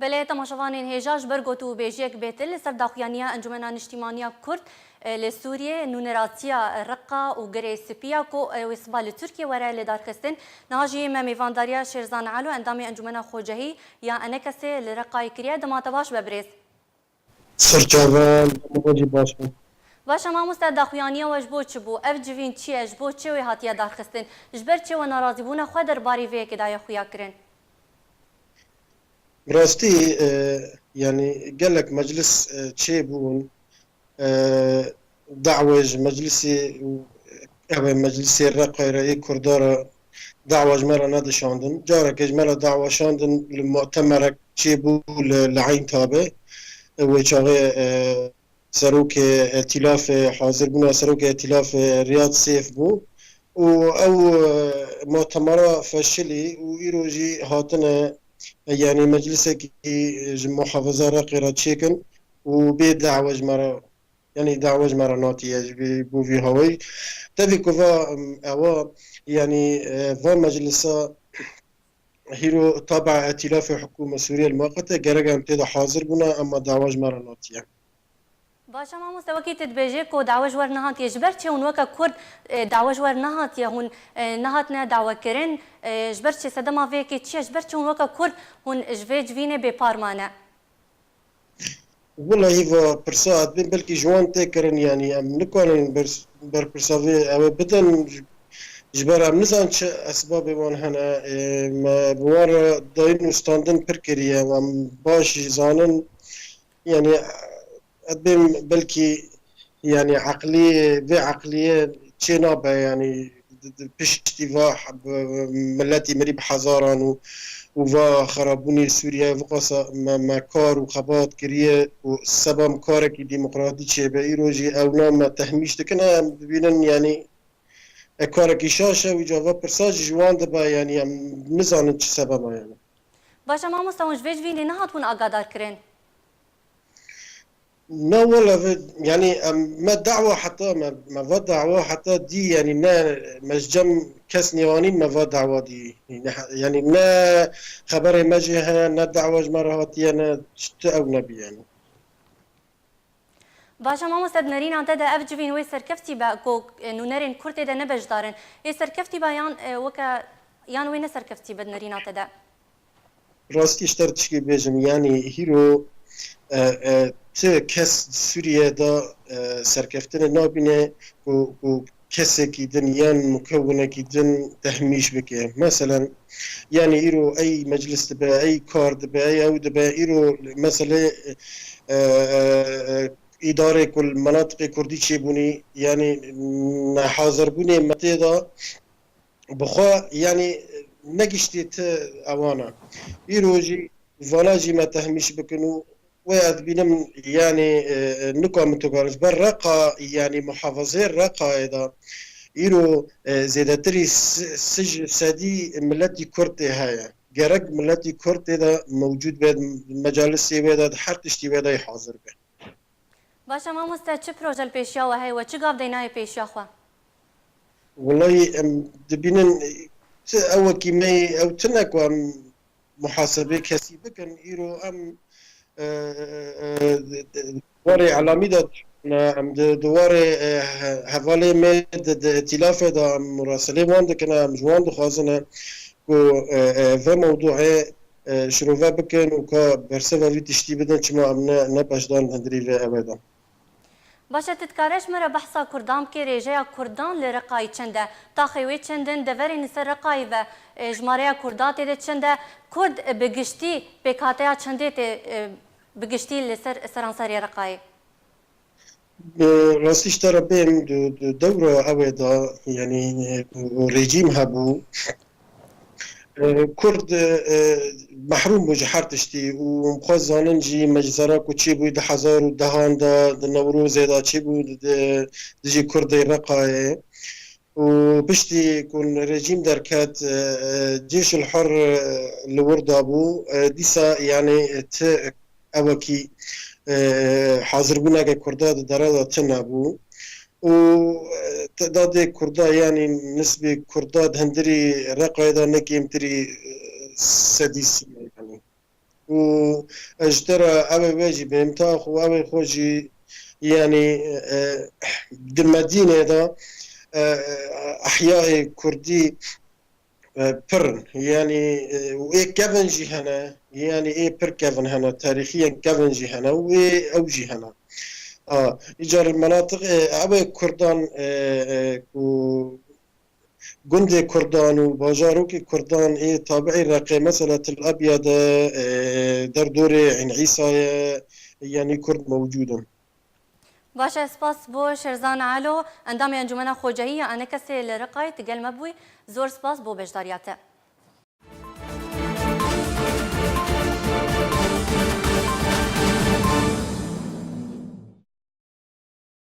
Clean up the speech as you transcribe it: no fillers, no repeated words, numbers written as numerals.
بله تماشاوانین هجاج برگوت و بیجیک بیتل سر داخیانیا انجمنا نشتیمانیا کرد لسوریه نونراتیا رقا و گری سپیا کو وسبال ترکیه ورای لدارخستن ناجی ممیوانداریا شیرزان علو اندامی انجمنا خوجهی یا انکسی لرقای کریه دماتواش ببریز سرچاوان مواجه باشه باشه ما مست داخیانیا وجبو چبو اف جوین چیه جبو چه و هاتیا دارخستن جبر چه و ناراضی بونه خود در باری وی کدای خویا کرن براستي يعني قال لك مجلس تشيبون دعوج مجلسي أو مجلسي الرقي رأي كردارة دعوج مرة نادي شاندن جارك إجمالا دعوة شاندن المؤتمر تشيبو لعين تابع وشاغي سروك ائتلاف حاضر بنا سروك ائتلاف رياض سيف بو أو مؤتمرة فشلي وإيروجي هاتنا يعني مجلسك محافظة راقرة تشيكن وبيد دعوج مرة يعني دعوج مرة ناتي بو في هواي تبي كوفا أوا يعني فا مجلسة هيرو تابع ائتلاف حكومة سوريا المؤقتة جرجا امتدى حاضر بنا أما دعوج مرة ناتية باشه ما مستوى تدبیجی کو دعوج ور نهات یجبر چه اون وقت کرد دعوج ور نهات یا هون نهات نه دعوه کرن یجبر چه صدما وی کی چه یجبر چه اون وقت کرد هون جویج وینه به پارمانه والله هيفا برسات بين بلكي جوان تكرن يعني أم نكون بر برسافي أو بدن جبر أم نزان چه أسباب وان هنا ما بوار داين وستاندن بركريا وام باش زانن يعني أدبم بلكي يعني عقلية بعقلية تشينابا يعني بشتي ملاتي مريب حزاران وفا خرابوني سوريا وقصا ما كار وخبات كريه وسبب كارك ديمقراطي شبه إيروجي أو نام تهميش تكنا ببينن يعني كارك شاشة وجواب برساج جوان دبا يعني نزانن چه سببا يعني باشه ما مستوى جویج وینه نهات هون آگادار کرن لا والله يعني ما دعوة حتى ما في دعوة حتى دي يعني ما مجمع كاس نيوانين ما في دعوة دي يعني ما خبر ما جهة نا دعوة مرات أنا أو نبي يعني باشه ما مستد نرین آنته ده اف جوین وی سرکفتی با کو نونرین کرد ده نبج دارن ای سرکفتی با یان وکا یان وی نسرکفتی بد نرین آنته ده راستي اشترت شكي بيجم يعني هيرو كاس سوريا دا سركفتنا نابينه و كسكي دن يان مكونة كي دن تهميش بك مثلا يعني إيرو أي مجلس تبع أي كارد تبع أي أو تبع إيرو مثلا إدارة كل مناطق كردي شيبوني يعني حاضر بوني متى بخوا يعني نقشتي أوانا إيروجي فلاجي ما تهميش بكنو ويأذ بينم يعني نكو متقارج بالرقة يعني محافظين رقة إذا إيرو زيادتري سج سادي ملتي كرتي هاي جرق ملتي كرتي إذا موجود بين مجالس إذا حرتشتي بيدا حاضر به باشه ما مستد چه پروژه پیشیا و هی و چه گاف دینای پیشیا خوا والله دبينن أول كيمي أو تناكو محاسبة كسيبة كان إيرو أم دواري علامي دا ام دواري هفالي ميد ائتلاف دا مراسلي وان دا كنا مجوان دا خازنا كو في موضوع شروفا بكن وكا برسفا في تشتي بدن چما امنا نباش دان هندري في ابدا باشه تتکارش مره بحثا کردام که ریجه کردان لرقای چنده تا خوی چندن دوری نسر رقای و جماره کردات ده چنده کرد بگشتی بکاته چنده ته بگشتی لسر سرانساری رقای راستيش ترى بين دورة أودا يعني ريجيم هبو كرد محروم بوجه حرتشتي ومخوز زاننجي مجزرة كوتشي بو ده حزار ودهان ده نوروز ده تشي بو دجي كرد رقاي وبشتي يكون رجيم دركات جيش الحر اللي ورد ابو ديسا يعني اوكي حاضر بونا كرداد درada تنابو وتعداد كردا يعني نسبة كرداد هندري رقايدا نكي امتري سديسي يعني واجترى أبي واجي بمتاخ وأبي خوجي يعني بالمدينة ده أحياء كردي برن يعني وإيه كيفن جي هنا يعني إيه بر كيفن هنا تاريخيا كيفن جي هنا وإيه أوجي هنا إيجار المناطق أبي كردان جندي كردان وباجاروكي كردان إيه تابعي رقي مسألة الأبيض دردوري عين عيسى يعني كرد موجودون. باشا سپاس بو شرزان علو اندام انجمن خوجهی انا کسی لرقای تگل مبوی زور سپاس بو بجداریاته